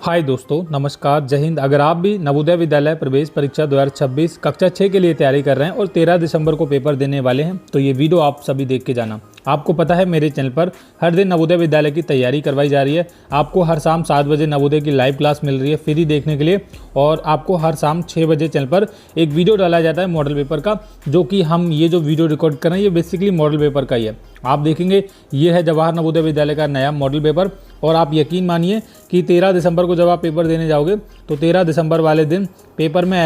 हाय दोस्तों, नमस्कार, जय हिंद। अगर आप भी नवोदय विद्यालय प्रवेश परीक्षा 2026 कक्षा 6 के लिए तैयारी कर रहे हैं और 13 दिसंबर को पेपर देने वाले हैं तो ये वीडियो आप सभी देख के जाना। आपको पता है मेरे चैनल पर हर दिन नवोदय विद्यालय की तैयारी करवाई जा रही है। आपको हर शाम 7 बजे नवोदय की लाइव क्लास मिल रही है फ्री देखने के लिए, और आपको हर शाम 6 बजे चैनल पर एक वीडियो डाला जाता है मॉडल पेपर का, जो कि हम ये जो वीडियो रिकॉर्ड कर रहे हैं ये बेसिकली मॉडल पेपर का ही है। आप देखेंगे ये है जवाहर नवोदय विद्यालय का नया मॉडल पेपर, और आप यकीन मानिए कि 13 दिसंबर को जब आप पेपर देने जाओगे तो 13 दिसंबर वाले दिन पेपर में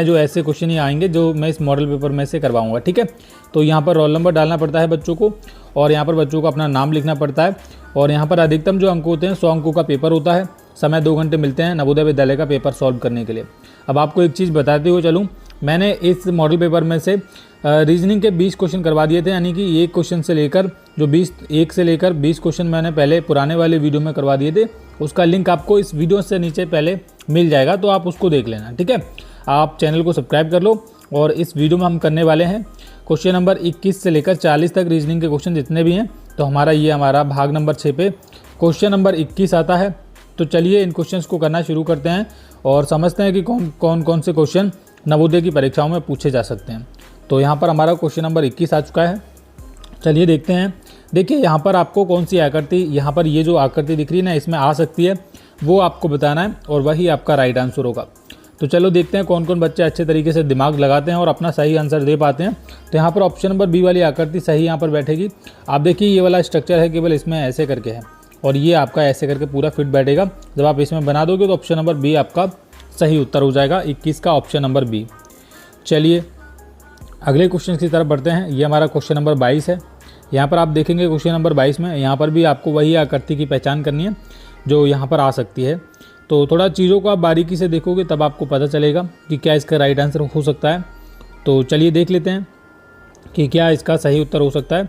ऐसे क्वेश्चन ही आएंगे जो मैं इस मॉडल पेपर में से करवाऊंगा। ठीक है, तो यहाँ पर रोल नंबर डालना पड़ता है बच्चों को, और यहाँ पर बच्चों को अपना नाम लिखना पड़ता है, और यहाँ पर अधिकतम जो अंक होते हैं 100 अंकों का पेपर होता है। समय 2 घंटे मिलते हैं नवोदय विद्यालय का पेपर सॉल्व करने के लिए। अब आपको एक चीज़ बताते हुए चलूँ, मैंने इस मॉडल पेपर में से रीजनिंग के 20 क्वेश्चन करवा दिए थे, यानी कि एक क्वेश्चन से लेकर जो 1 से लेकर 20 क्वेश्चन मैंने पहले पुराने वाले वीडियो में करवा दिए थे। उसका लिंक आपको इस वीडियो से नीचे पहले मिल जाएगा, तो आप उसको देख लेना। ठीक है, आप चैनल को सब्सक्राइब कर लो, और इस वीडियो में हम करने वाले हैं क्वेश्चन नंबर 21 से लेकर 40 तक रीजनिंग के क्वेश्चन जितने भी हैं। तो हमारा भाग नंबर 6 पे क्वेश्चन नंबर 21 आता है। तो चलिए इन क्वेश्चंस को करना शुरू करते हैं और समझते हैं कि कौन से क्वेश्चन नवोदय की परीक्षाओं में पूछे जा सकते हैं। तो यहाँ पर हमारा क्वेश्चन नंबर 21 आ चुका है। चलिए देखते हैं। देखिए यहाँ पर आपको कौन सी आकृति, यहाँ पर ये जो आकृति दिख रही है ना, इसमें आ सकती है, वो आपको बताना है, और वही आपका राइट आंसर होगा। तो चलो देखते हैं कौन कौन बच्चे अच्छे तरीके से दिमाग लगाते हैं और अपना सही आंसर दे पाते हैं। तो यहाँ पर ऑप्शन नंबर बी वाली आकृति सही यहाँ पर बैठेगी। आप देखिए ये वाला स्ट्रक्चर है, केवल इसमें ऐसे करके है, और ये आपका ऐसे करके पूरा फिट बैठेगा। जब आप इसमें बना दोगे तो ऑप्शन नंबर बी आपका सही उत्तर हो जाएगा, 21 का ऑप्शन नंबर बी। चलिए अगले क्वेश्चन की तरफ बढ़ते हैं। ये हमारा क्वेश्चन नंबर 22 है। यहाँ पर आप देखेंगे क्वेश्चन नंबर 22 में यहाँ पर भी आपको वही आकृति की पहचान करनी है जो यहाँ पर आ सकती है। तो थोड़ा चीज़ों को आप बारीकी से देखोगे तब आपको पता चलेगा कि क्या इसका राइट आंसर हो सकता है। तो चलिए देख लेते हैं कि क्या इसका सही उत्तर हो सकता है।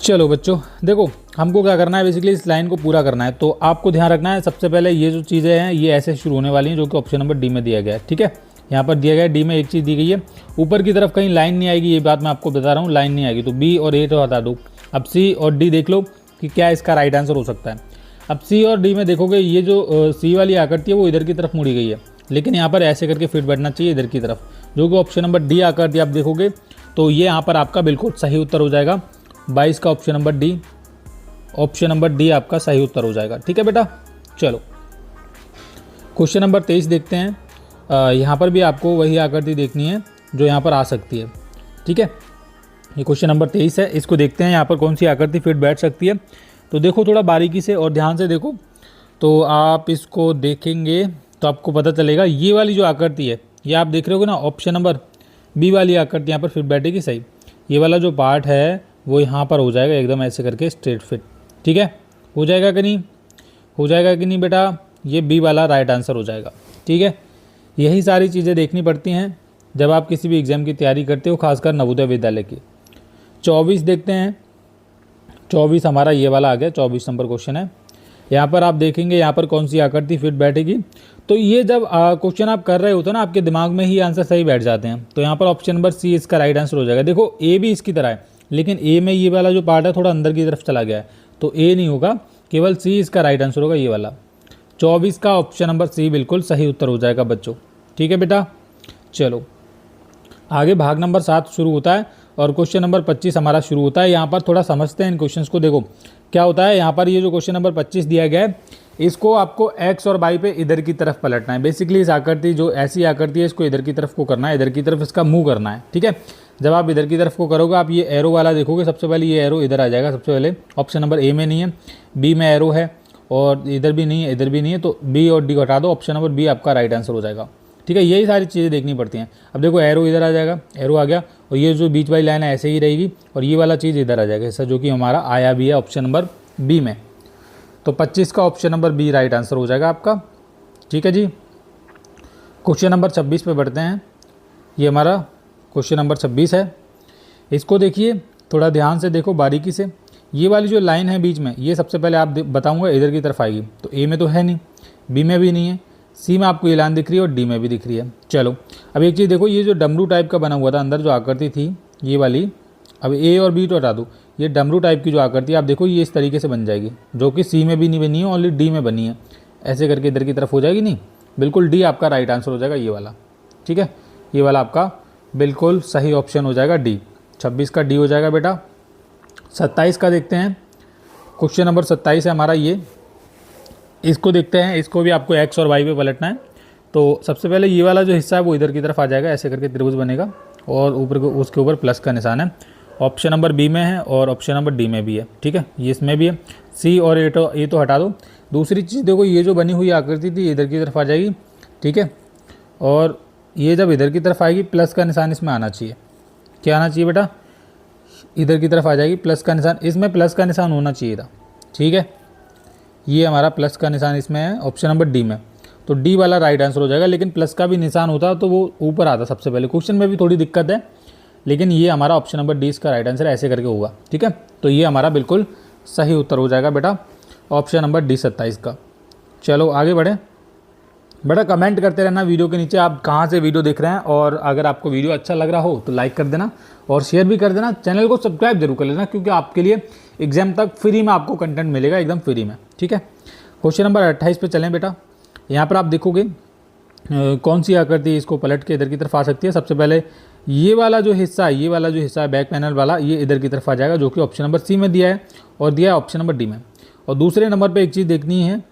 चलो बच्चों देखो, हमको क्या करना है, बेसिकली इस लाइन को पूरा करना है। तो आपको ध्यान रखना है, सबसे पहले ये जो चीज़ें हैं ये ऐसे शुरू होने वाली हैं, जो कि ऑप्शन नंबर डी में दिया गया है। ठीक है, यहाँ पर दिया गया है डी में एक चीज़ दी गई है, ऊपर की तरफ कहीं लाइन नहीं आएगी, ये बात मैं आपको बता रहा हूँ, लाइन नहीं आएगी। तो बी और ए तो हटा दो। अब सी और डी देख लो कि क्या इसका राइट आंसर हो सकता है। अब सी और डी में देखोगे ये जो सी वाली आकृति है वो इधर की तरफ मुड़ी गई है, लेकिन यहाँ पर ऐसे करके फिट बैठना चाहिए इधर की तरफ, जो कि ऑप्शन नंबर डी आकृति आप देखोगे तो ये यहाँ पर आपका बिल्कुल सही उत्तर हो जाएगा। 22 का option number D, option number D आपका सही उत्तर हो जाएगा। ठीक है बेटा, चलो क्वेश्चन नंबर 23 देखते हैं। यहाँ पर भी आपको वही आकृति देखनी है जो यहाँ पर आ सकती है। ठीक है, ये क्वेश्चन नंबर 23 है, इसको देखते हैं यहाँ पर कौन सी आकृति फिट बैठ सकती है। तो देखो थोड़ा बारीकी से और ध्यान से देखो, तो आप इसको देखेंगे तो आपको पता चलेगा। ये वाली जो आकृति है ये आप देख रहे हो ना, ऑप्शन नंबर बी वाली आकृति यहाँ पर फिट बैठेगी सही। ये वाला जो पार्ट है वो यहाँ पर हो जाएगा एकदम ऐसे करके स्ट्रेट फिट। ठीक है, हो जाएगा कि नहीं, हो जाएगा कि नहीं बेटा, ये बी वाला राइट आंसर हो जाएगा। ठीक है, यही सारी चीज़ें देखनी पड़ती हैं जब आप किसी भी एग्ज़ाम की तैयारी करते हो, खासकर नवोदय विद्यालय की। 24 देखते हैं। 24 हमारा ये वाला आ गया, 24 नंबर क्वेश्चन है। यहाँ पर आप देखेंगे यहाँ पर कौन सी आकृति फिट बैठेगी। तो ये जब क्वेश्चन आप कर रहे होते हो ना, आपके दिमाग में ही आंसर सही बैठ जाते हैं। तो यहाँ पर ऑप्शन नंबर सी इसका राइट आंसर हो जाएगा। देखो ए भी इसकी तरह है, लेकिन ए में ये वाला जो पार्ट है थोड़ा अंदर की तरफ चला गया है, तो ए नहीं होगा, केवल सी इसका राइट आंसर होगा, ये वाला। 24 का ऑप्शन नंबर सी बिल्कुल सही उत्तर हो जाएगा बच्चों। ठीक है बेटा, चलो आगे भाग नंबर 7 शुरू होता है और क्वेश्चन नंबर 25 हमारा शुरू होता है। यहाँ पर थोड़ा समझते हैं इन क्वेश्चंस को। देखो क्या होता है, यहाँ पर ये जो क्वेश्चन नंबर 25 दिया गया है, इसको आपको एक्स और वाई पे इधर की तरफ पलटना है। बेसिकली इस आकृति जो ऐसी आकृति है इसको इधर की तरफ को करना है, इधर की तरफ इसका मुँह करना है। ठीक है, जब आप इधर की तरफ को करोगे, आप ये एरो वाला देखोगे, सबसे पहले ये एरो इधर आ जाएगा। सबसे पहले ऑप्शन नंबर ए में नहीं है, बी में एरो है, और इधर भी नहीं है, इधर भी नहीं है, तो बी और डी को हटा दो, ऑप्शन नंबर बी आपका राइट आंसर हो जाएगा। ठीक है, यही सारी चीज़ें देखनी पड़ती हैं। अब देखो एरो इधर आ जाएगा, एरो आ गया, और ये जो बीच वाली लाइन है ऐसे ही रहेगी, और ये वाला चीज़ इधर आ जाएगा ऐसा, जो कि हमारा आया भी है ऑप्शन नंबर बी में। तो 25 का option number B right answer हो जाएगा आपका। ठीक है जी, क्वेश्चन नंबर 26 पे बढ़ते हैं। ये हमारा क्वेश्चन नंबर 26 है। इसको देखिए थोड़ा ध्यान से देखो बारीकी से। ये वाली जो लाइन है बीच में, ये सबसे पहले आप बताऊंगा इधर की तरफ आएगी। तो ए में तो है नहीं, बी में भी नहीं है, सी में आपको ये लाइन दिख रही है, और डी में भी दिख रही है। चलो अब एक चीज़ देखो, ये जो डमरू टाइप का बना हुआ था अंदर जो आकृति थी ये वाली, अब ए और बी तो हटा दो, ये डमरू टाइप की जो आकृति आप देखो ये इस तरीके से बन जाएगी, जो कि सी में भी नहीं बनी है, ओनली डी में बनी है। ऐसे करके इधर की तरफ हो जाएगी, नहीं बिल्कुल डी आपका राइट आंसर हो जाएगा ये वाला। ठीक है, ये वाला आपका बिल्कुल सही ऑप्शन हो जाएगा डी। 26 का डी हो जाएगा बेटा। 27 का देखते हैं, क्वेश्चन नंबर 27 है हमारा ये। इसको देखते हैं, इसको भी आपको एक्स और वाई पे पलटना है। तो सबसे पहले ये वाला जो हिस्सा है वो इधर की तरफ आ जाएगा, ऐसे करके त्रिभुज बनेगा और ऊपर को उसके ऊपर प्लस का निशान है। ऑप्शन नंबर बी में है और ऑप्शन नंबर डी में भी है। ठीक है, ये इसमें भी है। सी और ए तो हटा दो। दूसरी चीज़ देखो, ये जो बनी हुई आकृति थी इधर की तरफ आ जाएगी। ठीक है, और ये जब इधर की तरफ आएगी प्लस का निशान इसमें आना चाहिए। क्या आना चाहिए बेटा? इधर की तरफ आ जाएगी प्लस का निशान, इसमें प्लस का निशान होना चाहिए था। ठीक है, ये हमारा प्लस का निशान इसमें है ऑप्शन नंबर डी में, तो डी वाला राइट आंसर हो जाएगा। लेकिन प्लस का भी निशान होता तो वो ऊपर आता सबसे पहले। क्वेश्चन में भी थोड़ी दिक्कत है, लेकिन ये हमारा ऑप्शन नंबर डी इसका राइट आंसर ऐसे करके होगा। ठीक है, तो ये हमारा बिल्कुल सही उत्तर हो जाएगा बेटा, ऑप्शन नंबर डी 27 का। चलो आगे बढ़े। बेटा कमेंट करते रहना वीडियो के नीचे आप कहाँ से वीडियो देख रहे हैं, और अगर आपको वीडियो अच्छा लग रहा हो तो लाइक कर देना और शेयर भी कर देना। चैनल को सब्सक्राइब जरूर कर लेना, क्योंकि आपके लिए एग्जाम तक फ्री में आपको कंटेंट मिलेगा, एकदम फ्री में। ठीक है, क्वेश्चन नंबर 28 पे चलें बेटा। यहाँ पर आप देखोगे कौन सी आकृति इसको पलट के इधर की तरफ आ सकती है। सबसे पहले ये वाला जो हिस्सा है बैक पैनल वाला, ये इधर की तरफ आ जाएगा, जो कि ऑप्शन नंबर सी में दिया है और दिया है ऑप्शन नंबर डी में। और दूसरे नंबर पे एक चीज़ देखनी है,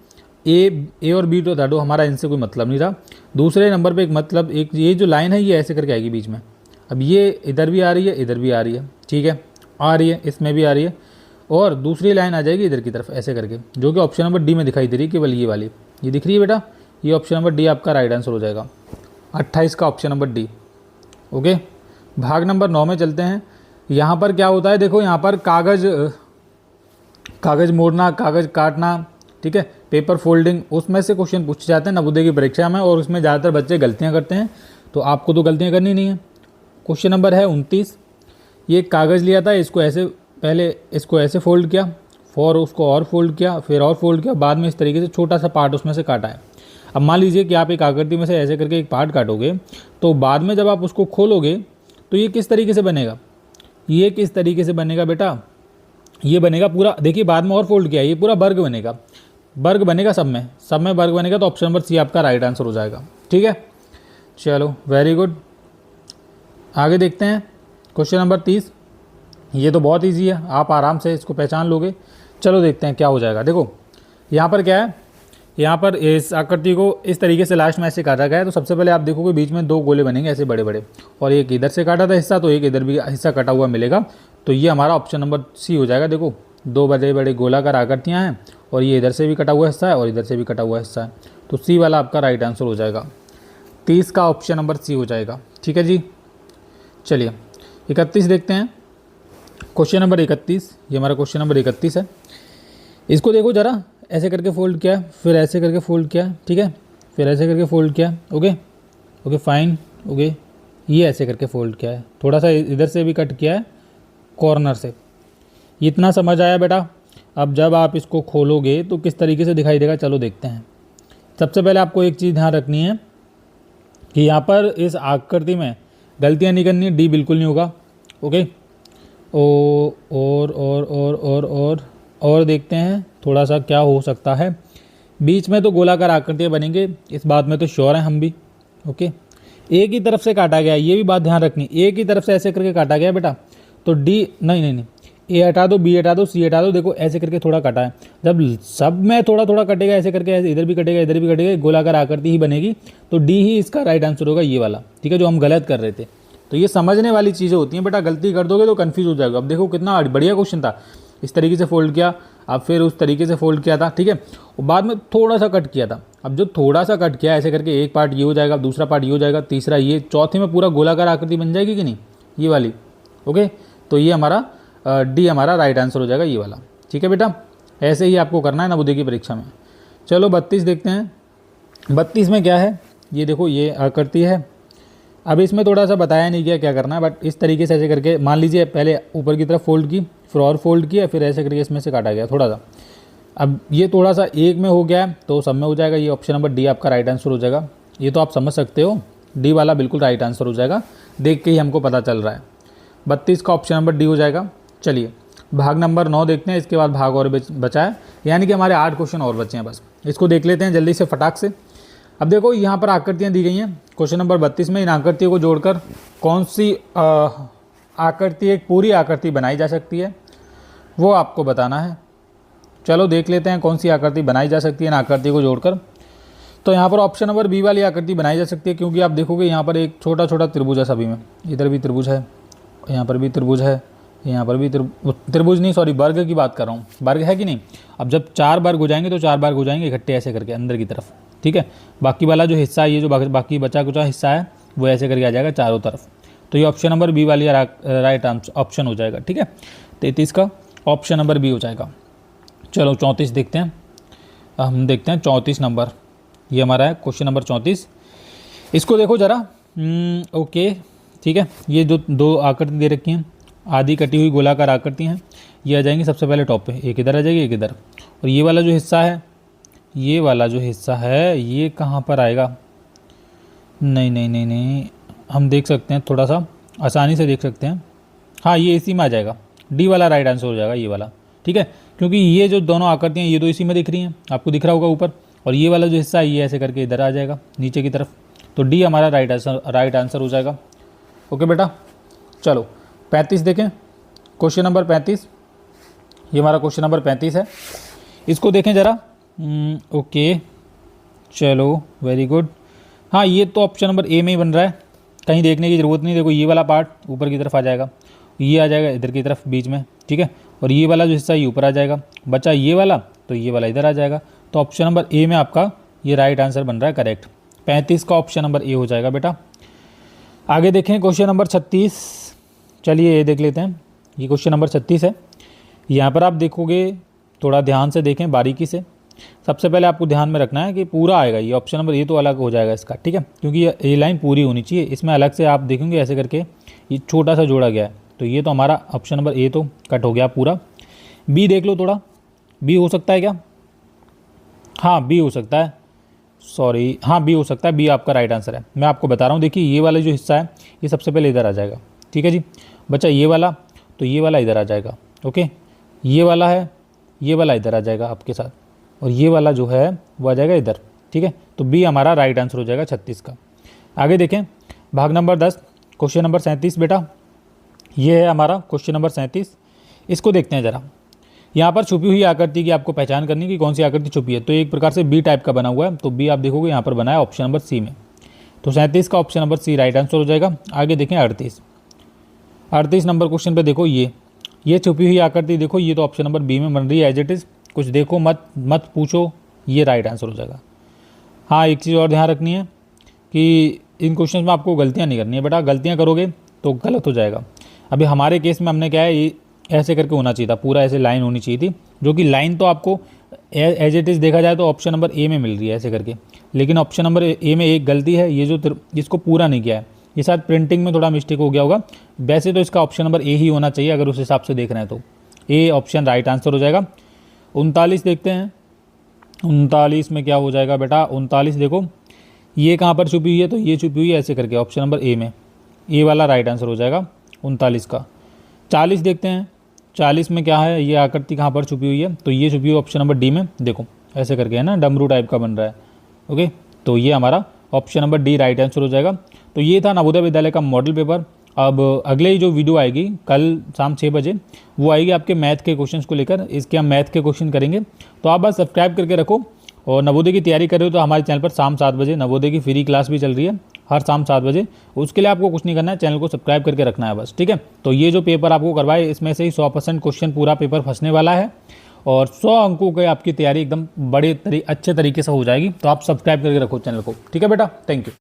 ए और बी तो हटो, हमारा इनसे कोई मतलब नहीं था। दूसरे नंबर पे एक मतलब, एक ये जो लाइन है ये ऐसे करके आएगी बीच में। अब ये इधर भी आ रही है, इधर भी आ रही है। ठीक है, आ रही है, इसमें भी आ रही है, और दूसरी लाइन आ जाएगी इधर की तरफ ऐसे करके, जो कि ऑप्शन नंबर डी में दिखाई दे रही है, केवल ये वाली ये दिख रही है बेटा। ये ऑप्शन नंबर डी आपका राइट आंसर हो जाएगा, 28 का ऑप्शन नंबर डी। ओके, भाग नंबर 9 में चलते हैं। यहाँ पर क्या होता है देखो, यहाँ पर कागज़ मोड़ना, कागज़ काटना, ठीक है, पेपर फोल्डिंग, उसमें से क्वेश्चन पूछे जाते हैं नवोदय की परीक्षा में, और उसमें ज़्यादातर बच्चे गलतियाँ करते हैं। तो आपको तो गलतियाँ करनी नहीं है। क्वेश्चन नंबर है 29। ये कागज़ लिया था, इसको ऐसे पहले इसको ऐसे फोल्ड किया, फिर उसको और फोल्ड किया, फिर और फोल्ड किया, बाद में इस तरीके से छोटा सा पार्ट उसमें से काटा है। अब मान लीजिए कि आप एक आकृति में से ऐसे करके एक पार्ट काटोगे, तो बाद में जब आप उसको खोलोगे तो ये किस तरीके से बनेगा? ये किस तरीके से बनेगा बेटा? ये बनेगा पूरा, देखिए बाद में और फोल्ड किया, ये पूरा वर्ग बनेगा, वर्ग बनेगा सब में वर्ग बनेगा। तो ऑप्शन नंबर सी आपका राइट आंसर हो जाएगा। ठीक है, चलो वेरी गुड, आगे देखते हैं। क्वेश्चन नंबर 30, ये तो बहुत इजी है, आप आराम से इसको पहचान लोगे। चलो देखते हैं क्या हो जाएगा। देखो यहाँ पर क्या है, यहाँ पर इस आकृति को इस तरीके से लास्ट में ऐसे काटा गया है। तो सबसे पहले आप देखोगे बीच में 2 गोले बनेंगे ऐसे बड़े बड़े, और एक इधर से काटा था हिस्सा, तो एक इधर भी हिस्सा कटा हुआ मिलेगा। तो ये हमारा ऑप्शन नंबर सी हो जाएगा। देखो 2 बड़े बड़े गोलाकार आकृतियाँ हैं, और ये इधर से भी कटा हुआ हिस्सा है और इधर से भी कटा हुआ हिस्सा है। तो सी वाला आपका राइट आंसर हो जाएगा, 30 का ऑप्शन नंबर सी हो जाएगा। ठीक है जी, चलिए 31 देखते हैं। क्वेश्चन नंबर 31, ये हमारा क्वेश्चन नंबर 31 है। इसको देखो ज़रा, ऐसे करके फोल्ड किया, फिर ऐसे करके फोल्ड किया, ठीक है, फिर ऐसे करके फोल्ड किया। ओके फाइन, ओके, ये ऐसे करके फोल्ड किया है, थोड़ा सा इधर से भी कट किया है कॉर्नर से। इतना समझ आया बेटा? अब जब आप इसको खोलोगे तो किस तरीके से दिखाई देगा, चलो देखते हैं। सबसे पहले आपको एक चीज़ ध्यान रखनी है कि यहाँ पर इस आकृति में गलतियाँ नहीं करनी, डी बिल्कुल नहीं होगा। ओके, और देखते हैं थोड़ा सा क्या हो सकता है। बीच में तो गोलाकार आकृतियाँ बनेंगे, इस बात में तो श्योर हैं हम भी। ओके, एक ही तरफ से काटा गया, ये भी बात ध्यान रखनी, एक ही तरफ से ऐसे करके काटा गया बेटा। तो डी नहीं, ए हटा दो, बी हटा दो, सी हटा दो। देखो ऐसे करके थोड़ा काटा है, जब सब में थोड़ा थोड़ा कटेगा ऐसे करके, ऐसे इधर भी कटेगा इधर भी कटेगा, गोलाकार आकृति ही बनेगी। तो डी ही इसका राइट आंसर होगा, ये वाला। ठीक है, जो हम गलत कर रहे थे। तो ये समझने वाली चीज़ें होती हैं बेटा, गलती कर दोगे तो कन्फ्यूज हो जाएगा। अब देखो कितना बढ़िया क्वेश्चन था, इस तरीके से फोल्ड किया, अब फिर उस तरीके से फोल्ड किया था, ठीक है, और बाद में थोड़ा सा कट किया था। अब जो थोड़ा सा कट किया ऐसे करके, एक पार्ट ये हो जाएगा, दूसरा पार्ट ये हो जाएगा, तीसरा ये, चौथे में पूरा गोलाकार आकृति बन जाएगी कि नहीं, ये वाली। ओके, तो ये हमारा डी हमारा राइट आंसर हो जाएगा, ये वाला। ठीक है बेटा, ऐसे ही आपको करना है नवोदय की परीक्षा में। चलो 32 देखते हैं। 32 में क्या है, ये देखो ये आकृति है। अब इसमें थोड़ा सा बताया नहीं गया क्या करना है, बट इस तरीके से ऐसे करके, मान लीजिए पहले ऊपर की तरफ फोल्ड की, फिर और फोल्ड किया, फिर ऐसे करके इसमें से काटा गया थोड़ा सा। अब ये थोड़ा सा एक में हो गया तो सब में हो जाएगा, ये ऑप्शन नंबर डी आपका राइट आंसर हो जाएगा। ये तो आप समझ सकते हो, डी वाला बिल्कुल राइट आंसर हो जाएगा, देख के ही हमको पता चल रहा है। 32 का ऑप्शन नंबर डी हो जाएगा। चलिए भाग नंबर 9 देखते हैं, इसके बाद भाग और बचा है, यानी कि हमारे 8 क्वेश्चन और बचे हैं बस। इसको देख लेते हैं जल्दी से फटाक से। अब देखो यहाँ पर आकृतियाँ दी गई हैं क्वेश्चन नंबर 32 में। इन आकृतियों को जोड़कर कौन सी आकृति, एक पूरी आकृति बनाई जा सकती है, वो आपको बताना है। चलो देख लेते हैं कौन सी आकृति बनाई जा सकती है इन आकृति को जोड़कर। तो यहाँ पर ऑप्शन नंबर बी वाली आकृति बनाई जा सकती है, क्योंकि आप देखोगे यहाँ पर एक छोटा छोटा त्रिभुज है सभी में। इधर भी त्रिभुज है, यहाँ पर भी त्रिभुज है, यहाँ पर भी त्रिभुज नहीं, सॉरी, वर्ग की बात कर रहा हूँ। वर्ग है कि नहीं। अब जब 4 वर्ग हो जाएंगे तो 4 वर्ग हो जाएंगे इकट्ठे ऐसे करके अंदर की तरफ, ठीक है। बाकी वाला जो हिस्सा है, ये जो बाकी बचा कुचा हिस्सा है, वो ऐसे करके आ जाएगा चारों तरफ। तो ये ऑप्शन नंबर बी वाली राइट ऑप्शन हो जाएगा, ठीक है। 33 का ऑप्शन नंबर बी हो जाएगा। चलो 34 देखते हैं। हम देखते हैं 34 नंबर, ये हमारा है क्वेश्चन नंबर 34। इसको देखो ज़रा, ओके, ठीक है। ये जो 2 आकृति दे रखी हैं, आधी कटी हुई गोलाकार आकृति हैं, ये आ जाएंगी सबसे पहले टॉप पे, एक इधर आ जाएगी एक इधर। और ये वाला जो हिस्सा है, ये वाला जो हिस्सा है, ये कहाँ पर आएगा? नहीं नहीं नहीं नहीं, हम देख सकते हैं, थोड़ा सा आसानी से देख सकते हैं। हाँ, ये इसी में आ जाएगा, डी वाला राइट आंसर हो जाएगा, ये वाला, ठीक है। क्योंकि ये जो दोनों आकृतियाँ ये तो इसी में दिख रही हैं, आपको दिख रहा होगा ऊपर, और ये वाला जो हिस्सा है ये ऐसे करके इधर आ जाएगा नीचे की तरफ। तो डी हमारा राइट आंसर हो जाएगा। ओके बेटा, चलो 35 देखें, क्वेश्चन नंबर 35, ये हमारा क्वेश्चन नंबर 35 है। इसको देखें ज़रा, ओके, चलो वेरी गुड। हाँ, ये तो ऑप्शन नंबर ए में ही बन रहा है, कहीं देखने की ज़रूरत नहीं। देखो ये वाला पार्ट ऊपर की तरफ आ जाएगा, ये आ जाएगा इधर की तरफ बीच में, ठीक है। और ये वाला जो हिस्सा ये ऊपर आ जाएगा, बचा ये वाला, तो ये वाला इधर आ जाएगा। तो ऑप्शन नंबर ए में आपका ये राइट आंसर बन रहा है, करेक्ट। 35 का ऑप्शन नंबर ए हो जाएगा बेटा। आगे देखें क्वेश्चन नंबर 36, चलिए ये देख लेते हैं। ये क्वेश्चन नंबर 36 है। यहाँ पर आप देखोगे, थोड़ा ध्यान से देखें बारीकी से। सबसे पहले आपको ध्यान में रखना है कि पूरा आएगा, ये ऑप्शन नंबर ए तो अलग हो जाएगा इसका, ठीक है, क्योंकि ये लाइन पूरी होनी चाहिए। इसमें अलग से आप देखेंगे ऐसे करके ये छोटा सा जोड़ा गया है, तो ये तो हमारा ऑप्शन नंबर ए तो कट हो गया पूरा। बी देख लो थोड़ा, बी हो सकता है क्या? हाँ, बी हो सकता है, सॉरी, हाँ बी हो सकता है, बी आपका राइट आंसर है। मैं आपको बता रहा हूँ, देखिए ये वाला जो हिस्सा है ये सबसे पहले इधर आ जाएगा, ठीक है जी। बच्चा ये वाला, तो ये वाला इधर आ जाएगा, ओके। ये वाला है, ये वाला इधर आ जाएगा आपके साथ, और ये वाला जो है वो आ जाएगा इधर, ठीक है। तो बी हमारा राइट आंसर हो जाएगा 36 का। आगे देखें भाग नंबर 10, क्वेश्चन नंबर 37 बेटा, ये है हमारा क्वेश्चन नंबर 37। इसको देखते हैं ज़रा। यहाँ पर छुपी हुई आकृति की आपको पहचान करनी कि कौन सी आकृति छुपी है। तो एक प्रकार से बी टाइप का बना हुआ है, तो बी आप देखोगे यहाँ पर बना है ऑप्शन नंबर सी में। तो 37 का option number C right answer हो जाएगा। आगे देखें 38 नंबर क्वेश्चन पे देखो, ये छुपी हुई आकृति देखो, ये तो ऑप्शन नंबर बी में बन रही है एज इट इज़। कुछ देखो मत पूछो, ये राइट आंसर हो जाएगा। हाँ, एक चीज़ और ध्यान रखनी है कि इन क्वेश्चन में आपको गलतियाँ नहीं करनी है बेटा, गलतियाँ करोगे तो गलत हो जाएगा। अभी हमारे केस में हमने क्या है, ये ऐसे करके होना चाहिए था, पूरा ऐसे लाइन होनी चाहिए थी, जो कि लाइन तो आपको एज इट इज़ देखा जाए तो ऑप्शन नंबर ए में मिल रही है ऐसे करके। लेकिन ऑप्शन नंबर ए में एक गलती है, ये जो इसको पूरा नहीं किया है, ये शायद प्रिंटिंग में थोड़ा मिस्टेक हो गया होगा। वैसे तो इसका ऑप्शन नंबर ए ही होना चाहिए अगर उस हिसाब से देख रहे हैं तो। ए ऑप्शन राइट आंसर हो जाएगा। 39 देखते हैं, 39 में क्या हो जाएगा बेटा? 39 देखो, ये कहाँ पर छुपी हुई है, तो ये छुपी हुई है ऐसे करके ऑप्शन नंबर ए में, ए वाला राइट आंसर हो जाएगा 39 का। 40 देखते हैं, 40 में क्या है, ये आकृति कहाँ पर छुपी हुई है, तो ये छुपी हुई ऑप्शन नंबर डी में, देखो ऐसे करके है ना, डमरू टाइप का बन रहा है, ओके। तो ये हमारा option number D right answer हो जाएगा। तो ये था नवोदय विद्यालय का मॉडल पेपर। अब अगले ही जो वीडियो आएगी कल शाम 6 बजे, वो आएगी आपके मैथ के क्वेश्चंस को लेकर। इसके हम मैथ के क्वेश्चन करेंगे, तो आप बस सब्सक्राइब करके रखो। और नवोदय की तैयारी कर रहे हो तो हमारे चैनल पर शाम 7 बजे नवोदय की फ्री क्लास भी चल रही है, हर शाम 7 बजे। उसके लिए आपको कुछ नहीं करना है, चैनल को सब्सक्राइब करके रखना है बस, ठीक है। तो ये जो पेपर आपको करवाए, इसमें से ही 100% क्वेश्चन पूरा पेपर फंसने वाला है, और 100 अंकों की आपकी तैयारी एकदम अच्छे तरीके से हो जाएगी। तो आप सब्सक्राइब करके रखो चैनल को, ठीक है बेटा। Thank you.